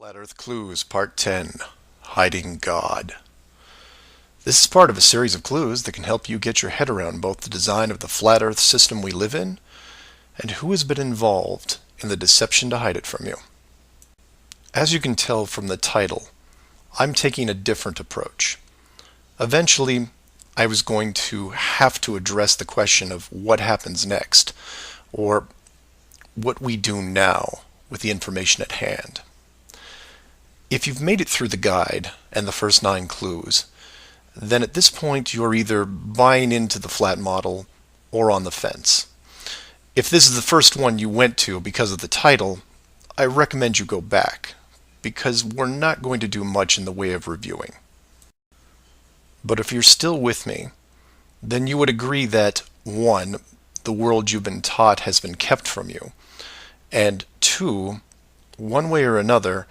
Flat Earth Clues, Part 10, Hiding God. This is part of a series of clues that can help you get your head around both the design of the flat Earth system we live in and who has been involved in the deception to hide it from you. As you can tell from the title, I'm taking a different approach. Eventually, I was going to have to address the question of what happens next, or what we do now with the information at hand. If you've made it through the guide and the first 9 clues, then at this point you're either buying into the flat model or on the fence. If this is the first one you went to because of the title, I recommend you go back, because we're not going to do much in the way of reviewing. But if you're still with me, then you would agree that 1, the world you've been taught has been kept from you, and 2, one way or another,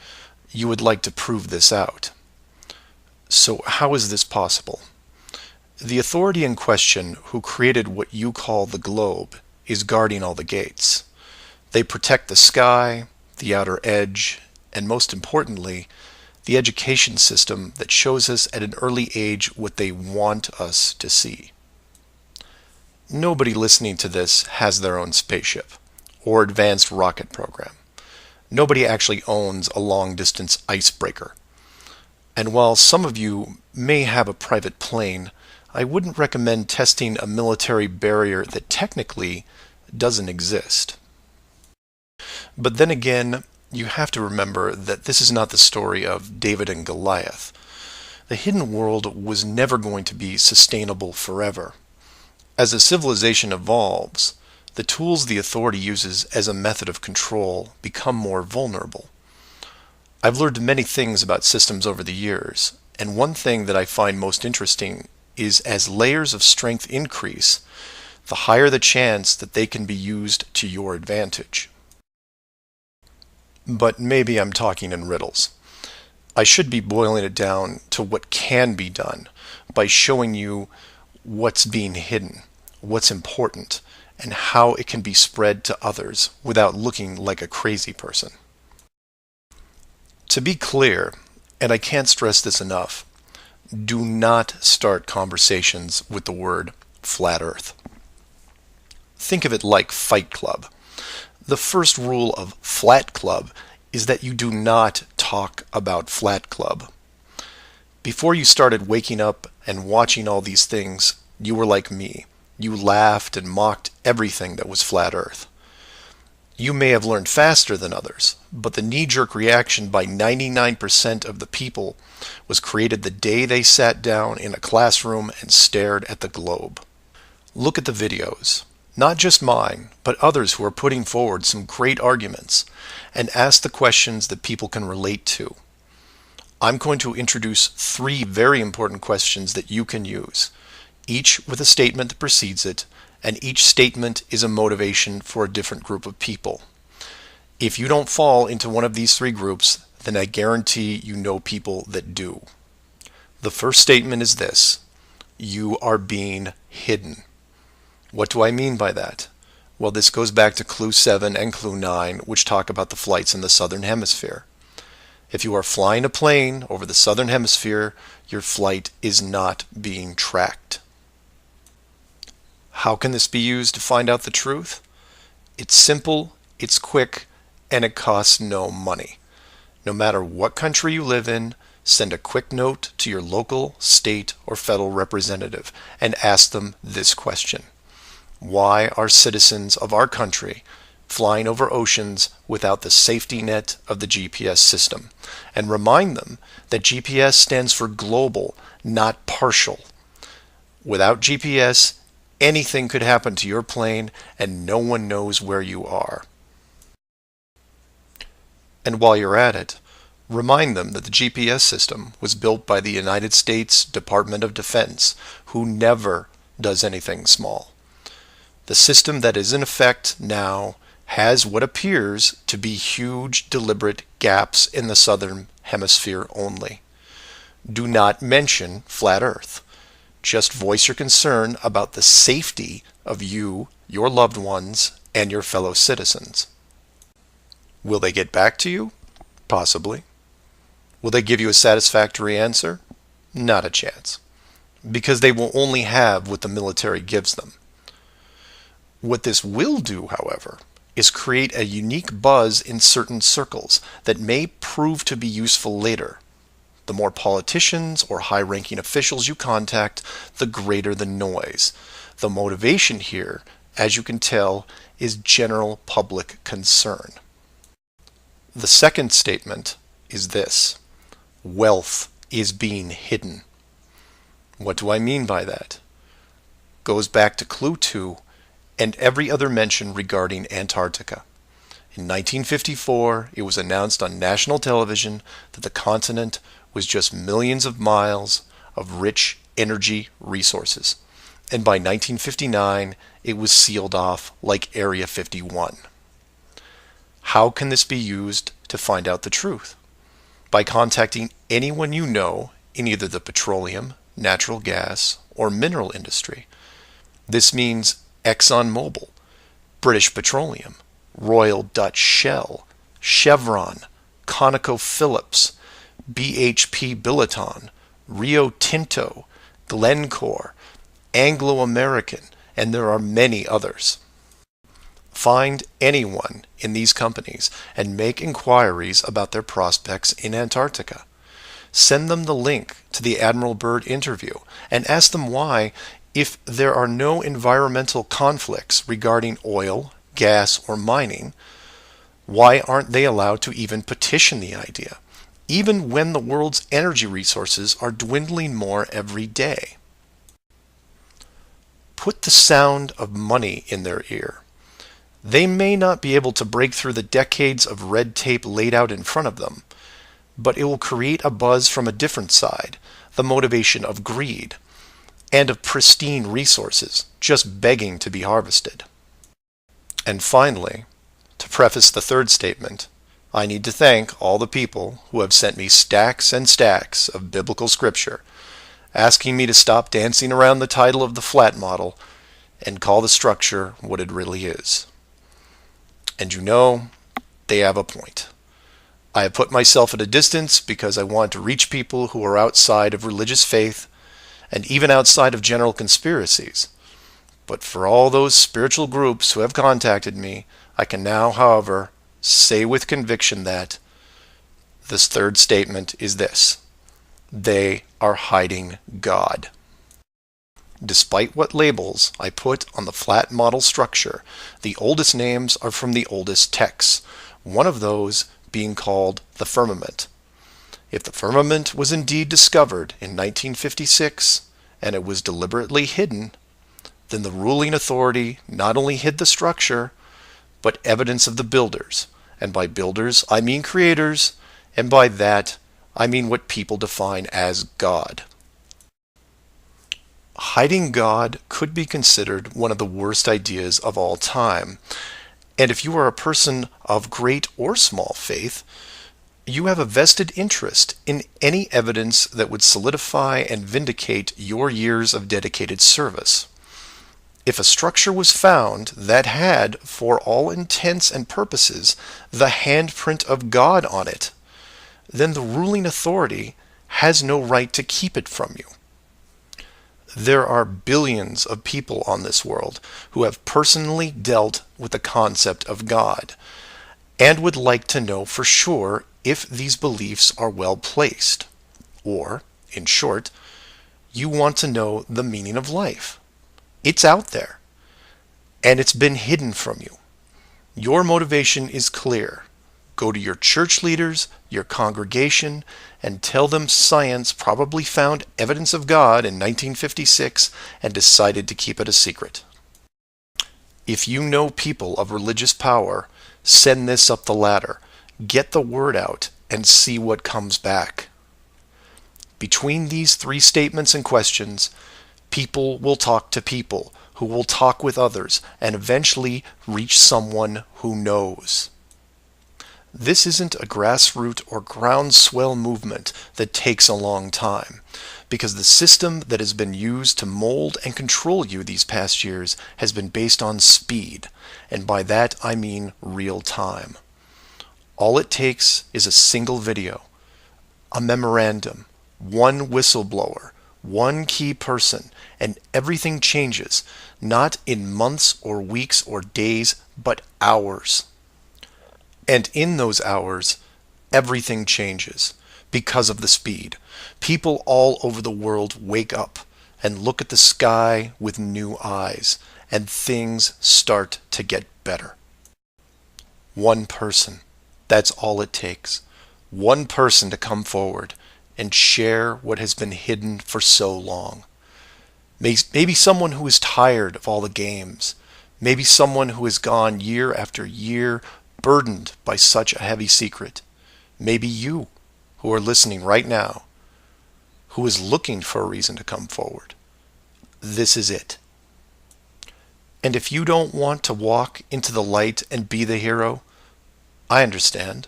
you would like to prove this out. So how is this possible? The authority in question who created what you call the globe is guarding all the gates. They protect the sky, the outer edge, and most importantly, the education system that shows us at an early age what they want us to see. Nobody listening to this has their own spaceship or advanced rocket program. Nobody actually owns a long-distance icebreaker. And while some of you may have a private plane, I wouldn't recommend testing a military barrier that technically doesn't exist. But then again, you have to remember that this is not the story of David and Goliath. The hidden world was never going to be sustainable forever. As a civilization evolves, the tools the authority uses as a method of control become more vulnerable. I've learned many things about systems over the years, and one thing that I find most interesting is as layers of strength increase, the higher the chance that they can be used to your advantage. But maybe I'm talking in riddles. I should be boiling it down to what can be done by showing you what's being hidden, what's important, and how it can be spread to others without looking like a crazy person. To be clear, and I can't stress this enough, do not start conversations with the word flat Earth. Think of it like Fight Club. The first rule of Flat Club is that you do not talk about Flat Club. Before you started waking up and watching all these things, you were like me. You laughed and mocked everything that was flat Earth. You may have learned faster than others, but the knee-jerk reaction by 99% of the people was created the day they sat down in a classroom and stared at the globe. Look at the videos, not just mine, but others who are putting forward some great arguments, and ask the questions that people can relate to. I'm going to introduce 3 very important questions that you can use, each with a statement that precedes it, and each statement is a motivation for a different group of people. If you don't fall into one of these 3 groups, then I guarantee you know people that do. The first statement is this: you are being hidden. What do I mean by that? Well, this goes back to Clue 7 and Clue 9, which talk about the flights in the Southern Hemisphere. If you are flying a plane over the Southern Hemisphere, your flight is not being tracked. How can this be used to find out the truth? It's simple, it's quick, and it costs no money. No matter what country you live in, send a quick note to your local, state, or federal representative and ask them this question: why are citizens of our country flying over oceans without the safety net of the GPS system? And remind them that GPS stands for global, not partial. Without GPS, anything could happen to your plane and no one knows where you are. And while you're at it, remind them that the GPS system was built by the United States Department of Defense, who never does anything small. The system that is in effect now has what appears to be huge, deliberate gaps in the Southern Hemisphere only. Do not mention flat Earth. Just voice your concern about the safety of you, your loved ones, and your fellow citizens. Will they get back to you? Possibly. Will they give you a satisfactory answer? Not a chance, because they will only have what the military gives them. What this will do, however, is create a unique buzz in certain circles that may prove to be useful later. The more politicians or high-ranking officials you contact, the greater the noise. The motivation here, as you can tell, is general public concern. The second statement is this: wealth is being hidden. What do I mean by that? Goes back to clue 2 and every other mention regarding Antarctica. In 1954, it was announced on national television that the continent was just millions of miles of rich energy resources. And by 1959, it was sealed off like Area 51. How can this be used to find out the truth? By contacting anyone you know in either the petroleum, natural gas, or mineral industry. This means ExxonMobil, British Petroleum, Royal Dutch Shell, Chevron, ConocoPhillips, BHP Billiton, Rio Tinto, Glencore, Anglo-American, and there are many others. Find anyone in these companies and make inquiries about their prospects in Antarctica. Send them the link to the Admiral Byrd interview and ask them why, if there are no environmental conflicts regarding oil, gas, or mining, why aren't they allowed to even petition the idea, even when the world's energy resources are dwindling more every day? Put the sound of money in their ear. They may not be able to break through the decades of red tape laid out in front of them, but it will create a buzz from a different side, the motivation of greed, and of pristine resources just begging to be harvested. And finally, to preface the third statement, I need to thank all the people who have sent me stacks and stacks of biblical scripture, asking me to stop dancing around the title of the flat model and call the structure what it really is. And you know, they have a point. I have put myself at a distance because I want to reach people who are outside of religious faith and even outside of general conspiracies. But for all those spiritual groups who have contacted me, I can now, however, say with conviction that this third statement is this: they are hiding God. Despite what labels I put on the flat model structure, the oldest names are from the oldest texts, one of those being called the firmament. If the firmament was indeed discovered in 1956 and it was deliberately hidden, then the ruling authority not only hid the structure, but evidence of the builders. And by builders, I mean creators, and by that, I mean what people define as God. Hiding God could be considered one of the worst ideas of all time. And if you are a person of great or small faith, you have a vested interest in any evidence that would solidify and vindicate your years of dedicated service. If a structure was found that had, for all intents and purposes, the handprint of God on it, then the ruling authority has no right to keep it from you. There are billions of people on this world who have personally dealt with the concept of God and would like to know for sure if these beliefs are well placed. Or, in short, you want to know the meaning of life. It's out there, and it's been hidden from you. Your motivation is clear. Go to your church leaders, your congregation, and tell them science probably found evidence of God in 1956 and decided to keep it a secret. If you know people of religious power, send this up the ladder. Get the word out and see what comes back. Between these three statements and questions, people will talk to people who will talk with others and eventually reach someone who knows. This isn't a grassroots or groundswell movement that takes a long time, because the system that has been used to mold and control you these past years has been based on speed, and by that I mean real time. All it takes is a single video, a memorandum, one whistleblower, one key person, and everything changes, not in months or weeks or days, but hours. And in those hours, everything changes because of the speed. People all over the world wake up and look at the sky with new eyes, and things start to get better. One person. That's all it takes. One person to come forward and share what has been hidden for so long. Maybe someone who is tired of all the games. Maybe someone who has gone year after year burdened by such a heavy secret. Maybe you, who are listening right now, who is looking for a reason to come forward. This is it. And if you don't want to walk into the light and be the hero, I understand.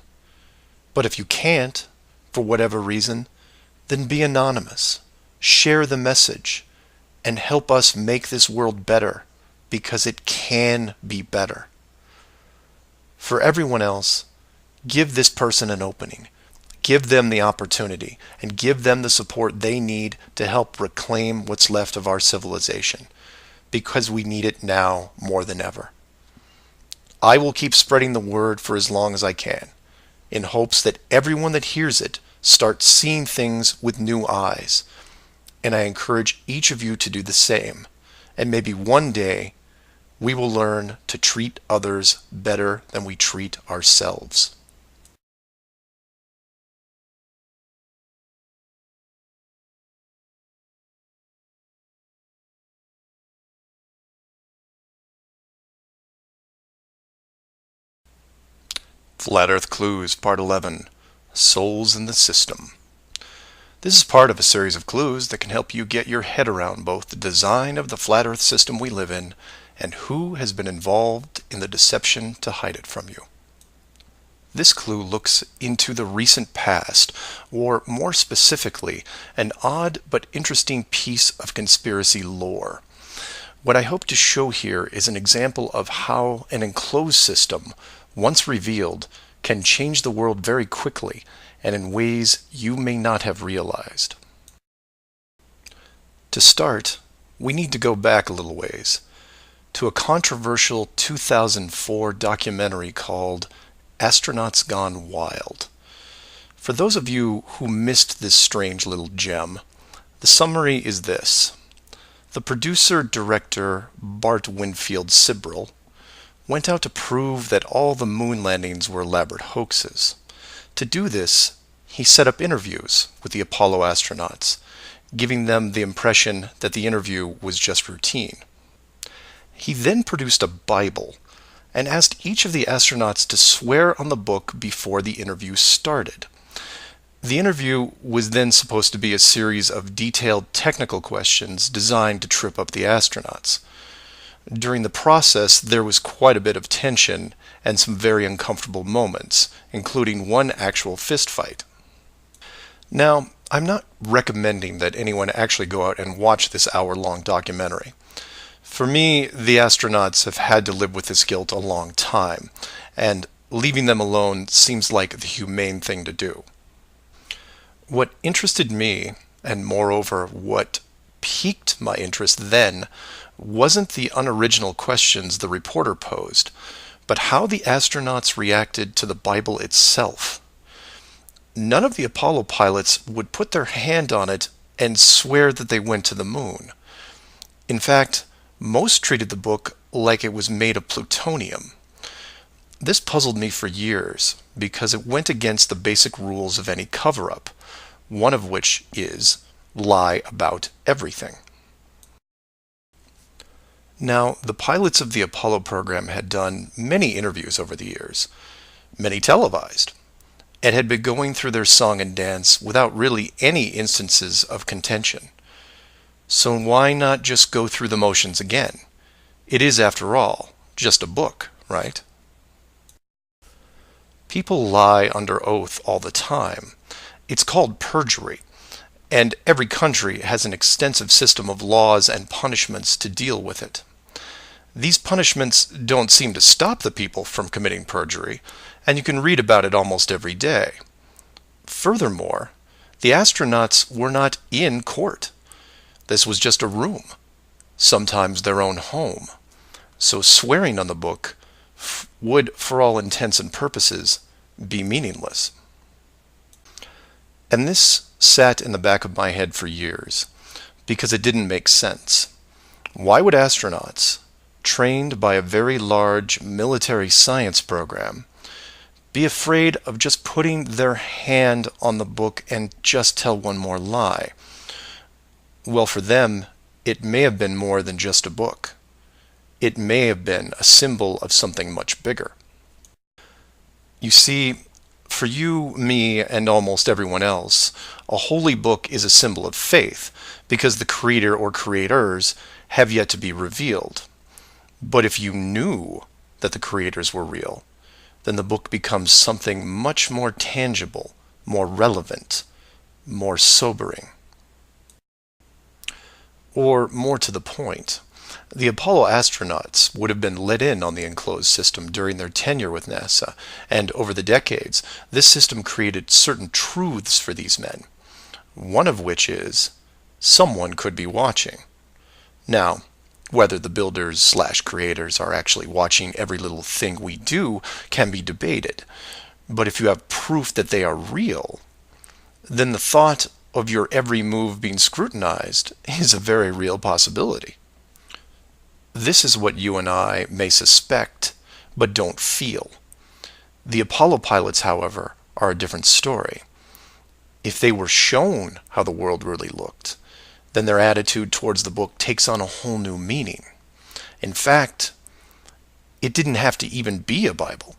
But if you can't, for whatever reason, then be anonymous. Share the message and help us make this world better, because it can be better. For everyone else, give this person an opening. Give them the opportunity and give them the support they need to help reclaim what's left of our civilization, because we need it now more than ever. I will keep spreading the word for as long as I can, in hopes that everyone that hears it starts seeing things with new eyes. And I encourage each of you to do the same. And maybe one day we will learn to treat others better than we treat ourselves. Flat Earth Clues, Part 11, Souls in the System. This is part of a series of clues that can help you get your head around both the design of the flat Earth system we live in and who has been involved in the deception to hide it from you. This clue looks into the recent past, or more specifically, an odd but interesting piece of conspiracy lore. What I hope to show here is an example of how an enclosed system, once revealed, can change the world very quickly and in ways you may not have realized. To start, we need to go back a little ways to a controversial 2004 documentary called Astronauts Gone Wild. For those of you who missed this strange little gem, the summary is this. The producer-director Bart Winfield Sibrel went out to prove that all the moon landings were elaborate hoaxes. To do this, he set up interviews with the Apollo astronauts, giving them the impression that the interview was just routine. He then produced a Bible and asked each of the astronauts to swear on the book before the interview started. The interview was then supposed to be a series of detailed technical questions designed to trip up the astronauts. During the process, there was quite a bit of tension and some very uncomfortable moments, including one actual fist fight. Now, I'm not recommending that anyone actually go out and watch this hour-long documentary. For me, the astronauts have had to live with this guilt a long time, and leaving them alone seems like the humane thing to do. What interested me, and moreover what piqued my interest then, wasn't the unoriginal questions the reporter posed, but how the astronauts reacted to the Bible itself. None of the Apollo pilots would put their hand on it and swear that they went to the moon. In fact, most treated the book like it was made of plutonium. This puzzled me for years because it went against the basic rules of any cover-up, one of which is lie about everything. Now, the pilots of the Apollo program had done many interviews over the years, many televised, and had been going through their song and dance without really any instances of contention. So why not just go through the motions again? It is, after all, just a book, right? People lie under oath all the time. It's called perjury, and every country has an extensive system of laws and punishments to deal with it. These punishments don't seem to stop the people from committing perjury, and you can read about it almost every day. Furthermore, The astronauts were not in court. This was just a room, sometimes their own home. So swearing on the book would, for all intents and purposes, be meaningless. And this sat in the back of my head for years, because it didn't make sense. Why would astronauts, trained by a very large military science program, be afraid of just putting their hand on the book and just tell one more lie? Well, for them, it may have been more than just a book. It may have been a symbol of something much bigger. You see, for you, me, and almost everyone else, a holy book is a symbol of faith, because the creator or creators have yet to be revealed. But if you knew that the creators were real, then the book becomes something much more tangible, more relevant, more sobering. Or more to the point, the Apollo astronauts would have been let in on the enclosed system during their tenure with NASA, and over the decades, this system created certain truths for these men, one of which is, someone could be watching. Now, whether the builders/creators are actually watching every little thing we do can be debated, but if you have proof that they are real, then the thought of your every move being scrutinized is a very real possibility. This is what you and I may suspect, but don't feel. The Apollo pilots, however, are a different story. If they were shown how the world really looked, then their attitude towards the book takes on a whole new meaning. In fact, it didn't have to even be a Bible.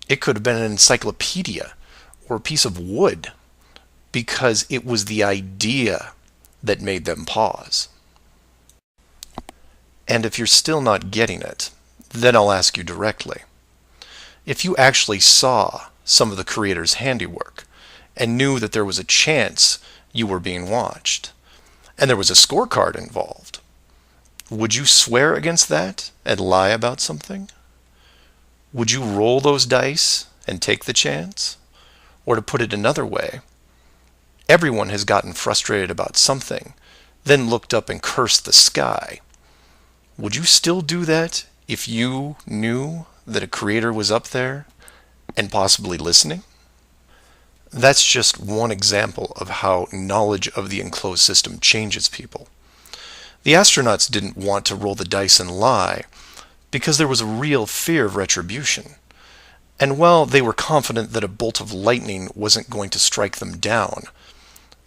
It could have been an encyclopedia or a piece of wood, because it was the idea that made them pause. And if you're still not getting it, then I'll ask you directly. If you actually saw some of the creators' handiwork and knew that there was a chance you were being watched, and there was a scorecard involved, would you swear against that and lie about something? Would you roll those dice and take the chance? Or to put it another way, everyone has gotten frustrated about something, then looked up and cursed the sky. Would you still do that if you knew that a creator was up there and possibly listening? That's just one example of how knowledge of the enclosed system changes people. The astronauts didn't want to roll the dice and lie because there was a real fear of retribution. And while they were confident that a bolt of lightning wasn't going to strike them down,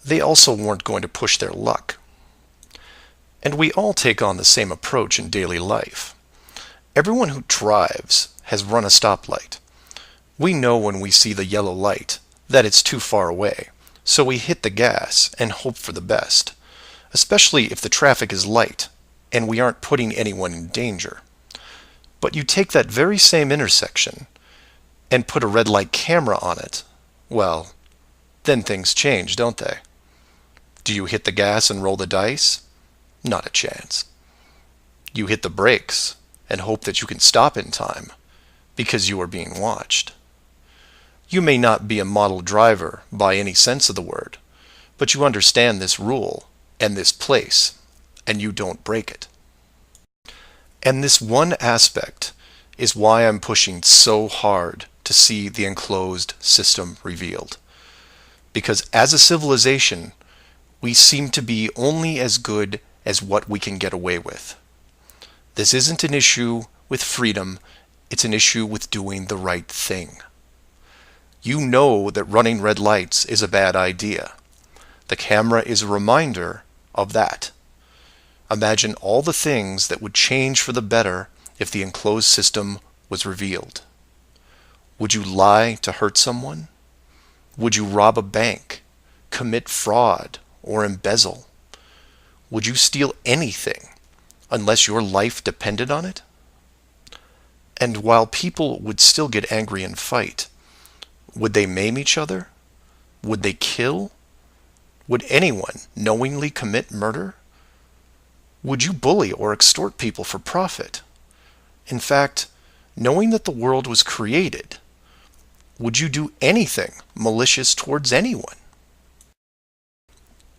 they also weren't going to push their luck. And we all take on the same approach in daily life. Everyone who drives has run a stoplight. We know when we see the yellow light that it's too far away, so we hit the gas and hope for the best, especially if the traffic is light and we aren't putting anyone in danger. But you take that very same intersection and put a red light camera on it, well, then things change, don't they? Do you hit the gas and roll the dice? Not a chance. You hit the brakes and hope that you can stop in time because you are being watched. You may not be a model driver by any sense of the word, but you understand this rule and this place, and you don't break it. And this one aspect is why I'm pushing so hard to see the enclosed system revealed. Because as a civilization, we seem to be only as good as what we can get away with. This isn't an issue with freedom, it's an issue with doing the right thing. You know that running red lights is a bad idea. The camera is a reminder of that. Imagine all the things that would change for the better if the enclosed system was revealed. Would you lie to hurt someone? Would you rob a bank, commit fraud, or embezzle? Would you steal anything unless your life depended on it? And while people would still get angry and fight, would they maim each other? Would they kill? Would anyone knowingly commit murder? Would you bully or extort people for profit? In fact, knowing that the world was created, would you do anything malicious towards anyone?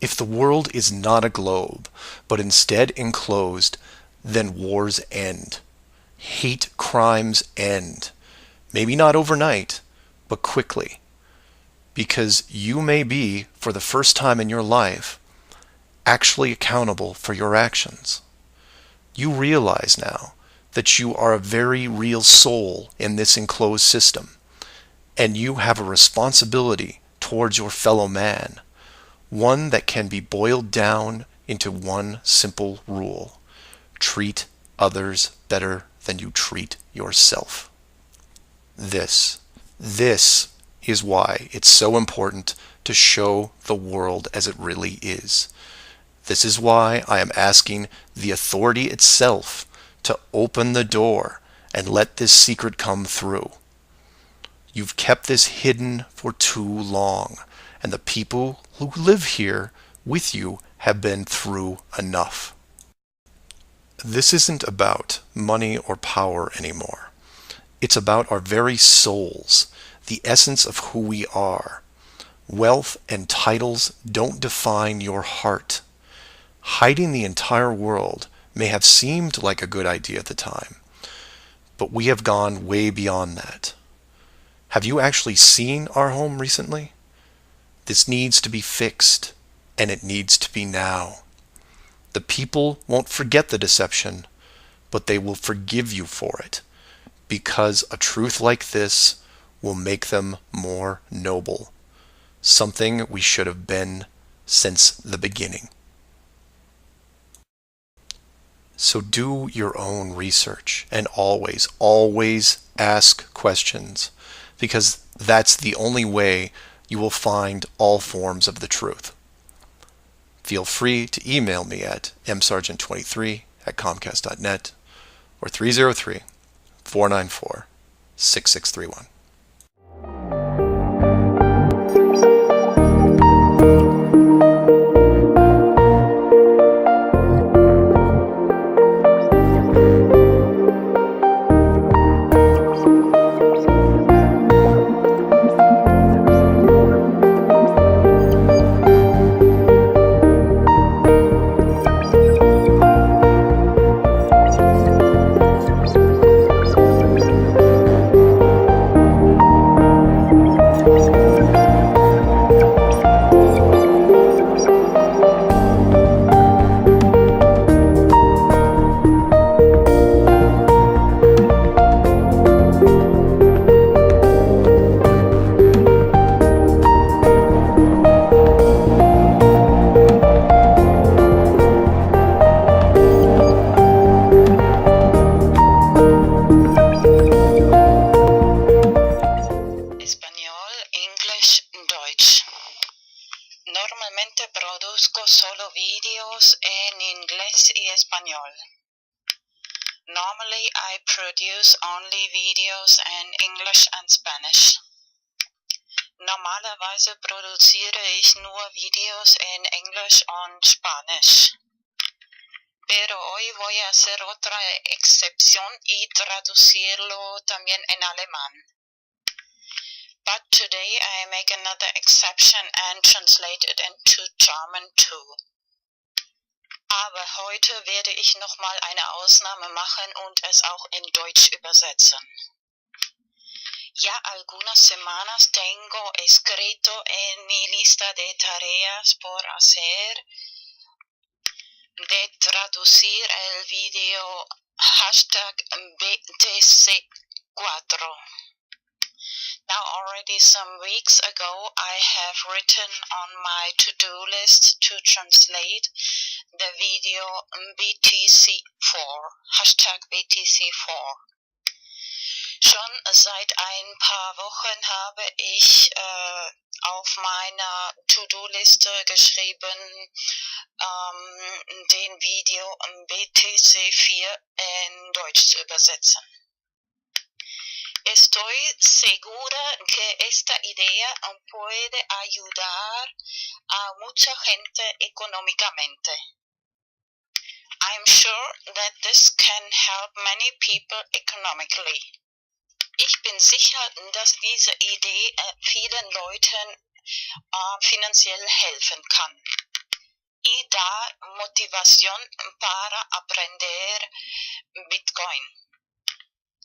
If the world is not a globe, but instead enclosed, then wars end. Hate crimes end. Maybe not overnight, but quickly. Because you may be, for the first time in your life, actually accountable for your actions. You realize now that you are a very real soul in this enclosed system, and you have a responsibility towards your fellow man, one that can be boiled down into one simple rule: treat others better than you treat yourself. This is why it's so important to show the world as it really is. This is why I am asking the authority itself to open the door and let this secret come through. You've kept this hidden for too long, and the people who live here with you have been through enough. This isn't about money or power anymore. It's about our very souls, the essence of who we are. Wealth and titles don't define your heart. Hiding the entire world may have seemed like a good idea at the time, but we have gone way beyond that. Have you actually seen our home recently? This needs to be fixed, and it needs to be now. The people won't forget the deception, but they will forgive you for it, because a truth like this will make them more noble, something we should have been since the beginning. So do your own research, and always ask questions, because that's the only way you will find all forms of the truth. Feel free to email me at msargent23@comcast.net or 303-494-6631. Normalmente produzco solo videos en inglés y español. Normally I produce only videos in English and Spanish. Normalerweise produziere ich nur Videos en English und Spanish. Pero hoy voy a hacer otra excepción y traducirlo también en alemán. But today I make another exception and translate it into German too. Aber heute werde ich nochmal eine Ausnahme machen und es auch in Deutsch übersetzen. Ya algunas semanas tengo escrito en mi lista de tareas por hacer de traducir el video #BTC4. Now already some weeks ago I have written on my to-do list to translate the video BTC4, #BTC4. Schon seit ein paar Wochen habe ich auf meiner To-Do-Liste geschrieben, den Video BTC4 in Deutsch zu übersetzen. Estoy segura que esta idea puede ayudar a mucha gente económicamente. I'm sure that this can help many people economically. Ich bin sicher, dass diese Idee vielen Leuten finanziell helfen kann. y dar motivación para aprender Bitcoin.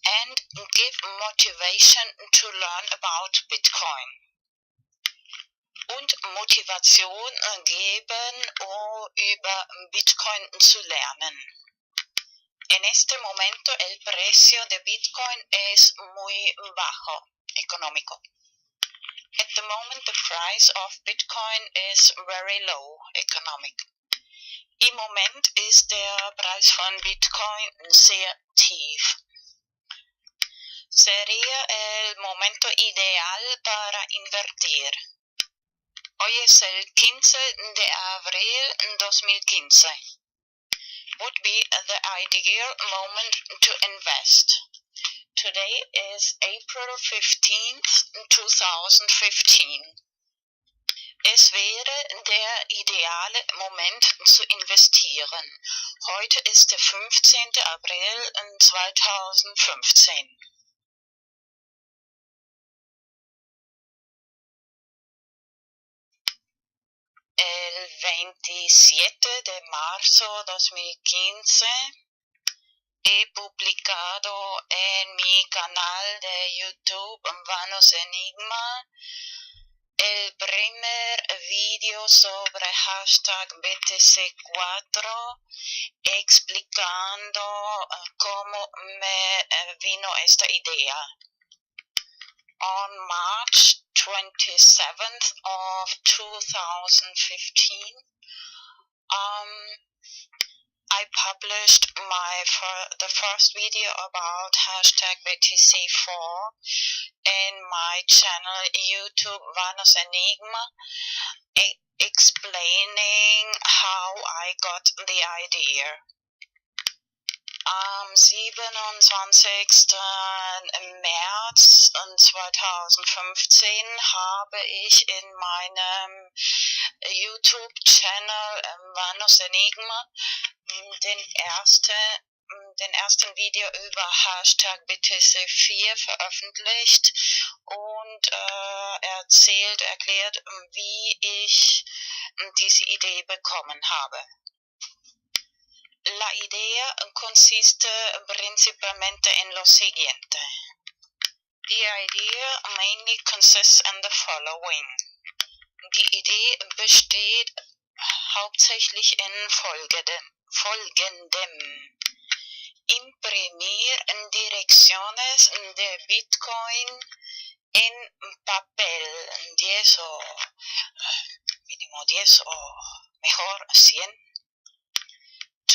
And give motivation to learn about Bitcoin. Und Motivation geben, um über Bitcoin zu lernen. En este momento el precio de Bitcoin es muy bajo, económico. At the moment the price of Bitcoin is very low, economic. Im Moment ist der Preis von Bitcoin sehr tief. Sería el momento ideal para invertir. Hoy es el 15 de abril 2015. Would be the ideal moment to invest. Today is April 15th, 2015. Es wäre der ideale Moment zu investieren. Heute ist der 15. April 2015. El 27 de marzo 2015 he publicado en mi canal de YouTube Vanos Enigma el primer vídeo sobre hashtag BTC4 explicando cómo me vino esta idea. On March 27th of 2015, I published the first video about hashtag BTC4 in my channel YouTube Vanos Enigma, explaining how I got the idea. Am 27. März 2015 habe ich in meinem YouTube-Channel Vanos Enigma den ersten Video über Hashtag BTC4 veröffentlicht und erklärt, wie ich diese Idee bekommen habe. La idea consiste principalmente en lo siguiente. The idea mainly consists in the following. Die Idee besteht hauptsächlich in folgendem. Imprimir direcciones de Bitcoin en papel, 10 o mínimo 10 o mejor 100.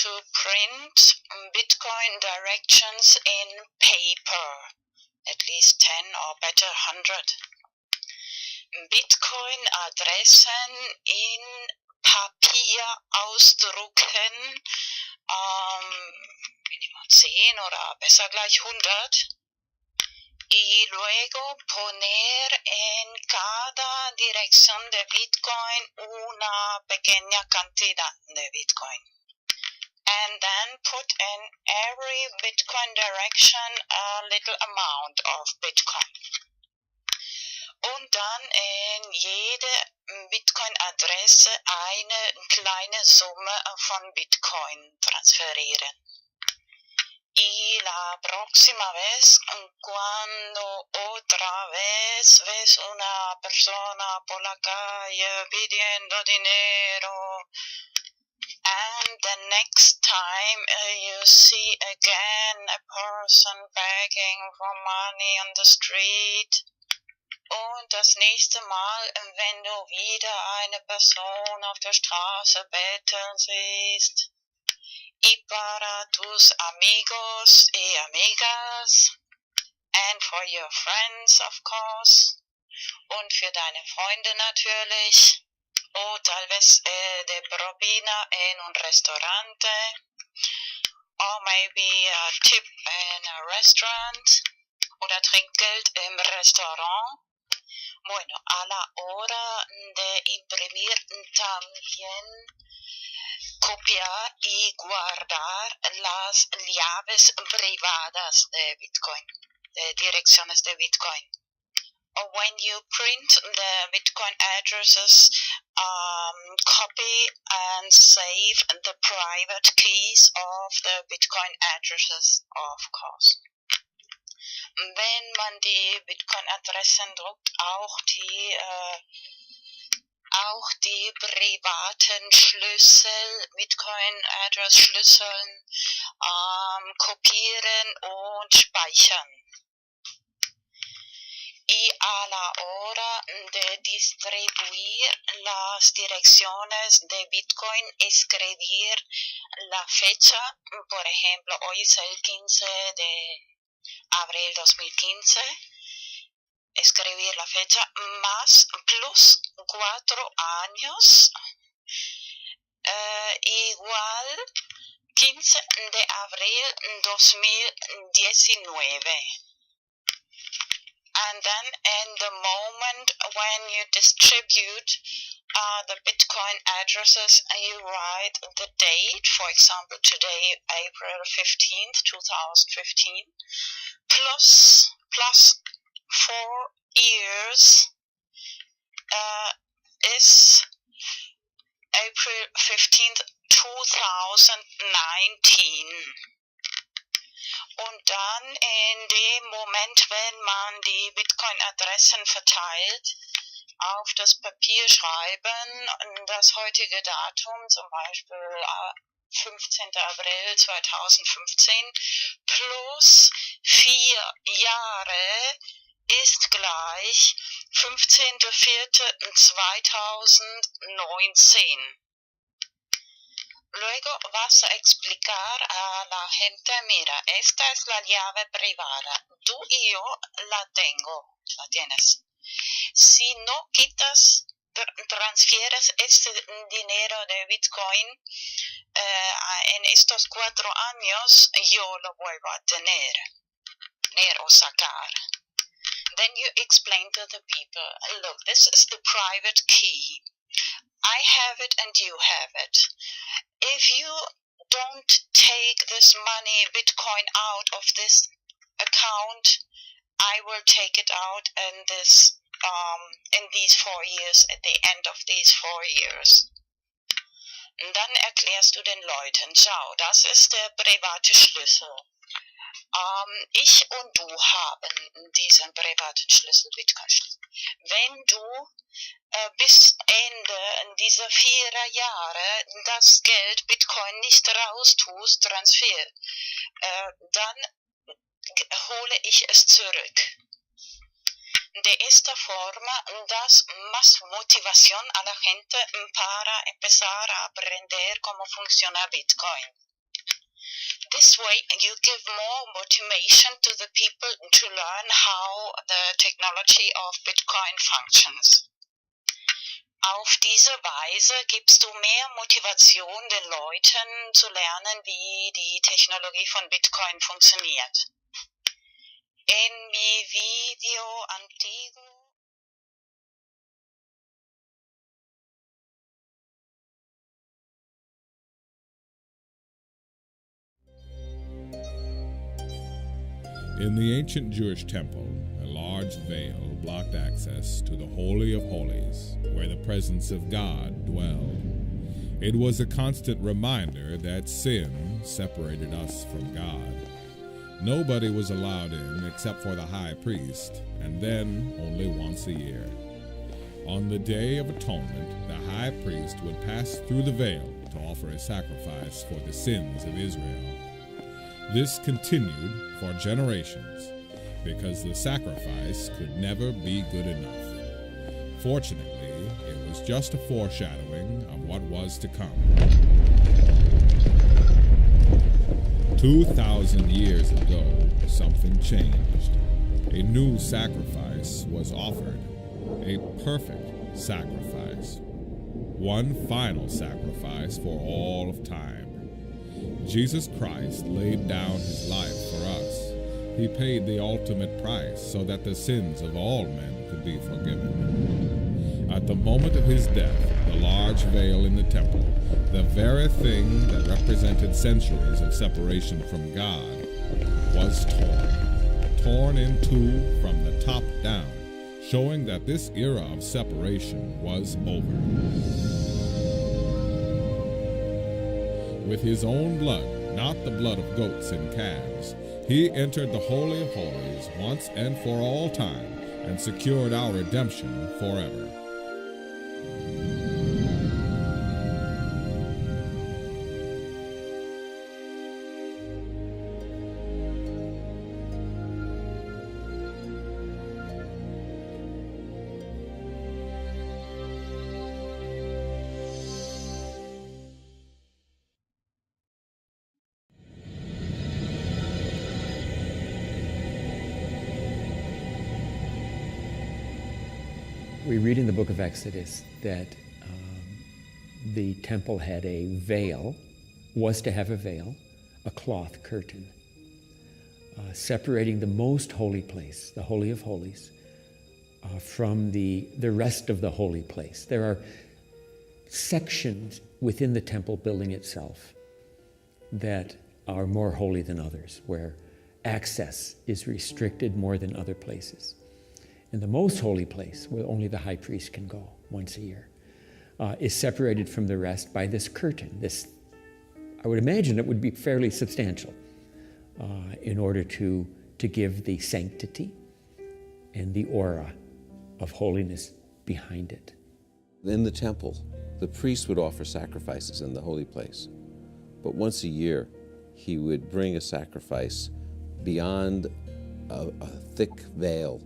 To print Bitcoin directions in paper, at least 10 or better 100. Bitcoin Adressen in Papier ausdrucken, mínimo 10 oder besser gleich 100. Y luego poner en cada dirección de Bitcoin una pequeña cantidad de Bitcoin. And then put in every Bitcoin direction a little amount of Bitcoin. Und dann in jede Bitcoin-Adresse eine kleine Summe von Bitcoin transferieren. Y la próxima vez, cuando otra vez ves una persona por la calle pidiendo dinero, and the next time you see again a person begging for money on the street, und das nächste Mal, wenn du wieder eine Person auf der Straße betteln siehst, y para tus amigos y amigas, and for your friends of course, und für deine Freunde natürlich, o tal vez de propina en un restaurante, or maybe a tip in a restaurant, oder Trinkgeld im Restaurant. Bueno, a la hora de imprimir también copiar y guardar las llaves privadas de Bitcoin, de direcciones de Bitcoin. When you print the Bitcoin addresses copy and save the private keys of the Bitcoin addresses, of course. Wenn man die Bitcoin-Adressen druckt, auch die privaten Schlüssel, Bitcoin-Address-Schlüsseln kopieren und speichern. Y a la hora de distribuir las direcciones de Bitcoin, escribir la fecha, por ejemplo, hoy es el 15 de abril 2015, escribir la fecha más plus 4 años, igual 15 de abril 2019. And then in the moment when you distribute the Bitcoin addresses, you write the date, for example, today, April 15th, 2015, plus 4 years is April 15th, 2019. Und dann in dem Moment, wenn man die Bitcoin-Adressen verteilt, auf das Papier schreiben, das heutige Datum, zum Beispiel 15. April 2015, plus 4 Jahre ist gleich 15.04.2019. Luego vas a explicar a la gente, mira, esta es la llave privada, tú y yo la tienes. Si no quitas, transfieres este dinero de Bitcoin en estos 4 años, yo lo vuelvo a tener o sacar. Then you explain to the people, look, this is the private key. I have it and you have it. If you don't take this money, Bitcoin, out of this account, I will take it out in these 4 years, at the end of these 4 years. Und dann erklärst du den Leuten, schau, das ist der private Schlüssel. Ich und du haben diesen privaten Schlüssel, Bitcoin-Schlüssel. Wenn du bis Ende dieser 4 Jahre das Geld Bitcoin nicht raustust, Transfer, dann hole ich es zurück. De esta forma das más motivación a la gente para empezar a aprender cómo funciona Bitcoin. This way you give more motivation to the people to learn how the technology of Bitcoin functions. Auf diese Weise gibst du mehr Motivation den Leuten zu lernen, wie die Technologie von Bitcoin funktioniert. En mi video antiguo In the ancient Jewish temple, a large veil blocked access to the Holy of Holies, where the presence of God dwelled. It was a constant reminder that sin separated us from God. Nobody was allowed in except for the high priest, and then only once a year. On the Day of Atonement, the high priest would pass through the veil to offer a sacrifice for the sins of Israel. This continued for generations because the sacrifice could never be good enough. Fortunately, it was just a foreshadowing of what was to come. 2,000 years ago, something changed. A new sacrifice was offered, a perfect sacrifice. One final sacrifice for all of time. Jesus Christ laid down his life for us. He paid the ultimate price so that the sins of all men could be forgiven. At the moment of his death, the large veil in the temple, the very thing that represented centuries of separation from God, was torn in two from the top down, showing that this era of separation was over. with his own blood, not the blood of goats and calves, he entered the Holy of Holies once and for all time and secured our redemption forever. We read in the book of Exodus that the temple had a veil, was to have a veil, a cloth curtain, separating the most holy place, the Holy of Holies, from the rest of the holy place. There are sections within the temple building itself that are more holy than others, where access is restricted more than other places. And the most holy place, where only the high priest can go once a year, is separated from the rest by this curtain. This, I would imagine it would be fairly substantial in order to give the sanctity and the aura of holiness behind it. In the temple, the priest would offer sacrifices in the holy place. But once a year, he would bring a sacrifice beyond a thick veil,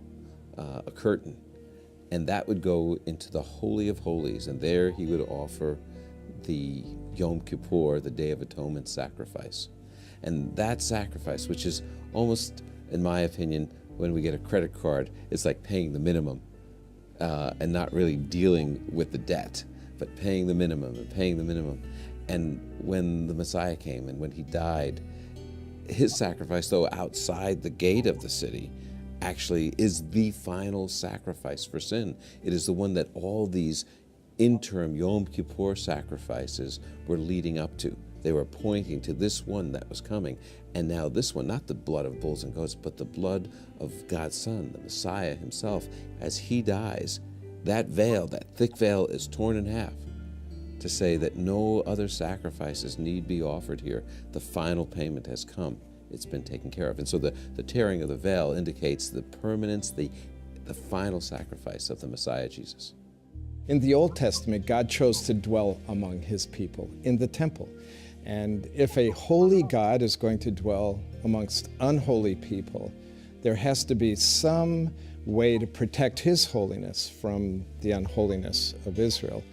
a curtain, and that would go into the Holy of Holies, and there he would offer the Yom Kippur, the Day of Atonement sacrifice. And that sacrifice, which is almost, in my opinion, when we get a credit card, it's like paying the minimum and not really dealing with the debt, but paying the minimum and paying the minimum. And when the Messiah came and when he died, his sacrifice, though outside the gate of the city, actually is the final sacrifice for sin. It is the one that all these interim Yom Kippur sacrifices were leading up to. They were pointing to this one that was coming. And now this one, not the blood of bulls and goats, but the blood of God's Son, the Messiah himself, as he dies, that veil, that thick veil, is torn in half to say that no other sacrifices need be offered here. The final payment has come. It's been taken care of. And so the tearing of the veil indicates the permanence, the final sacrifice of the Messiah Jesus. In the Old Testament, God chose to dwell among his people in the temple. And if a holy God is going to dwell amongst unholy people, there has to be some way to protect his holiness from the unholiness of Israel.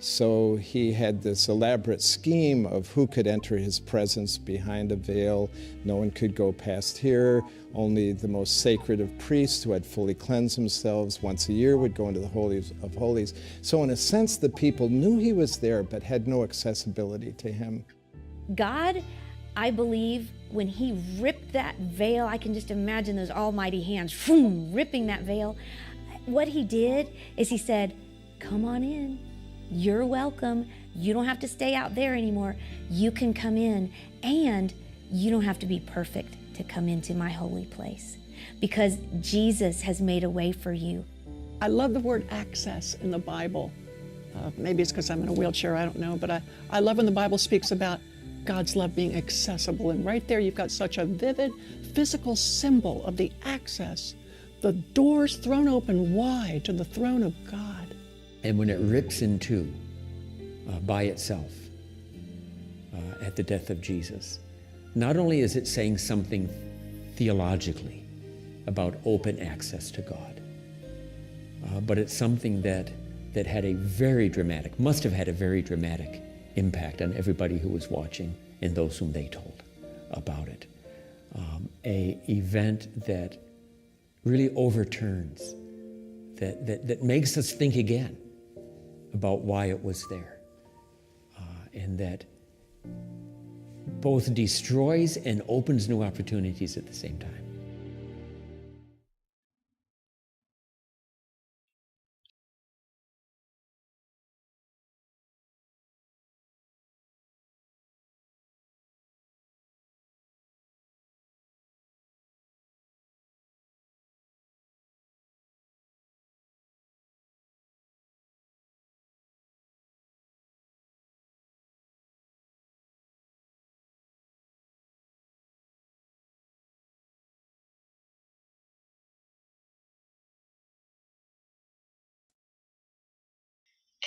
So he had this elaborate scheme of who could enter his presence behind a veil. No one could go past here. Only the most sacred of priests who had fully cleansed themselves once a year would go into the Holy of Holies. So in a sense, the people knew he was there, but had no accessibility to him. God, I believe, when he ripped that veil, I can just imagine those almighty hands, ripping that veil. What he did is he said, come on in. You're welcome. You don't have to stay out there anymore. You can come in, and you don't have to be perfect to come into my holy place, because Jesus has made a way for you. I love the word access in the Bible. Maybe it's because I'm in a wheelchair, I don't know, but I love when the Bible speaks about God's love being accessible. And right there, you've got such a vivid physical symbol of the access, the doors thrown open wide to the throne of God. And when it rips in two by itself at the death of Jesus, not only is it saying something theologically about open access to God, but it's something that had a very dramatic, must have had a very dramatic impact on everybody who was watching and those whom they told about it. An event that really overturns, that makes us think again about why it was there, and that both destroys and opens new opportunities at the same time.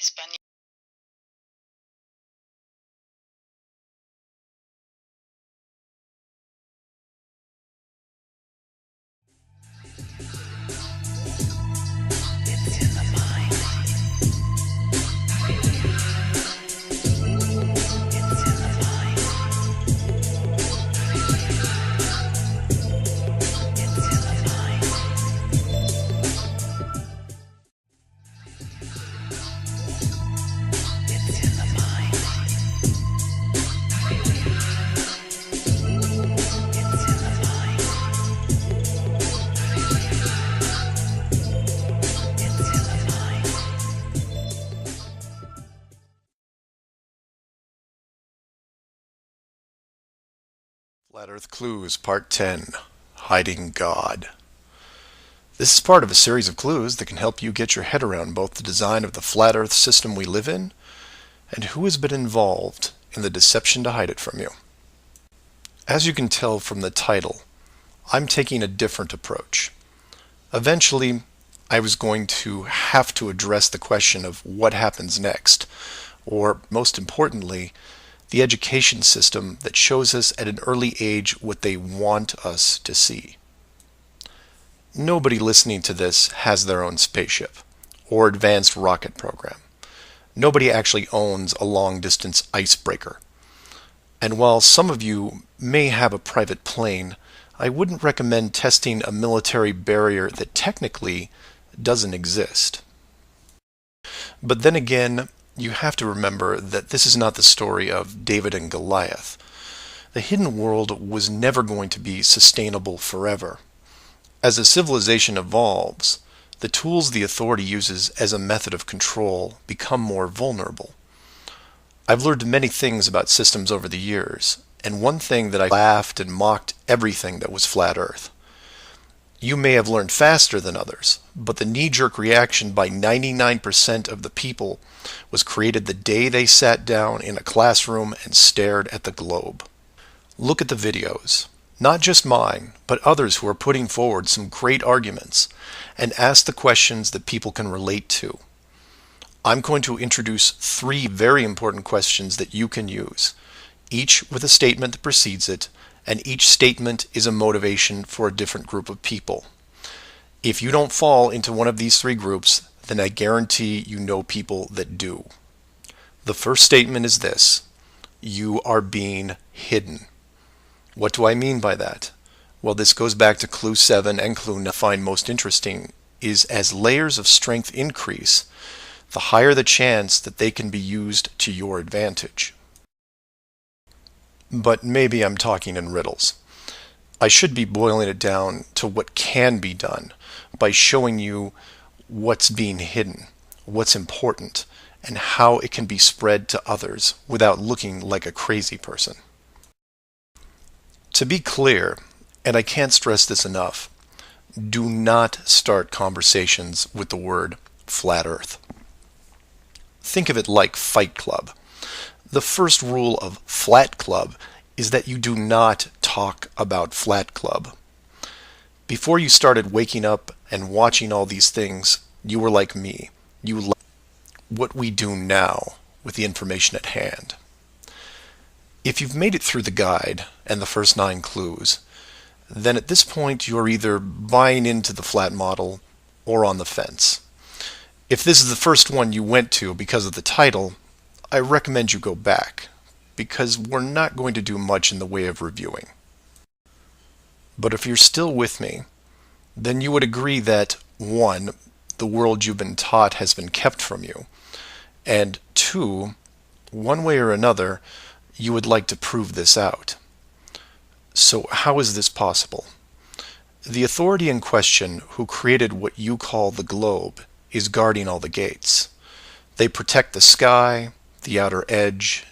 español. Flat Earth Clues, Part 10, Hiding God. This is part of a series of clues that can help you get your head around both the design of the flat Earth system we live in and who has been involved in the deception to hide it from you. As you can tell from the title, I'm taking a different approach. Eventually, I was going to have to address the question of what happens next, or most importantly, the education system that shows us at an early age what they want us to see. Nobody listening to this has their own spaceship or advanced rocket program. Nobody actually owns a long-distance icebreaker. And while some of you may have a private plane, I wouldn't recommend testing a military barrier that technically doesn't exist. But then again, you have to remember that this is not the story of David and Goliath. The hidden world was never going to be sustainable forever. As a civilization evolves, the tools the authority uses as a method of control become more vulnerable. I've learned many things about systems over the years, and one thing that I laughed and mocked everything that was flat Earth. You may have learned faster than others, but the knee-jerk reaction by 99% of the people was created the day they sat down in a classroom and stared at the globe. Look at the videos, not just mine, but others who are putting forward some great arguments, and ask the questions that people can relate to. I'm going to introduce 3 very important questions that you can use, each with a statement that precedes it, and each statement is a motivation for a different group of people. If you don't fall into one of these 3 groups, then I guarantee you know people that do. The first statement is this: you are being hidden. What do I mean by that? Well, this goes back to clue 7 and clue 9. I find most interesting is as layers of strength increase, the higher the chance that they can be used to your advantage. But maybe I'm talking in riddles. I should be boiling it down to what can be done by showing you what's being hidden, what's important, and how it can be spread to others without looking like a crazy person. To be clear, and I can't stress this enough, do not start conversations with the word flat Earth. Think of it like Fight Club. The first rule of Flat Club is that you do not talk about Flat Club. Before you started waking up and watching all these things, you were like me. You liked what we do now with the information at hand. If you've made it through the guide and the first 9 clues, then at this point you're either buying into the flat model or on the fence. If this is the first one you went to because of the title, I recommend you go back, because we're not going to do much in the way of reviewing. But if you're still with me, then you would agree that 1, the world you've been taught has been kept from you, and 2, one way or another, you would like to prove this out. So how is this possible? The authority in question, who created what you call the globe, is guarding all the gates. They protect the sky, the outer edge,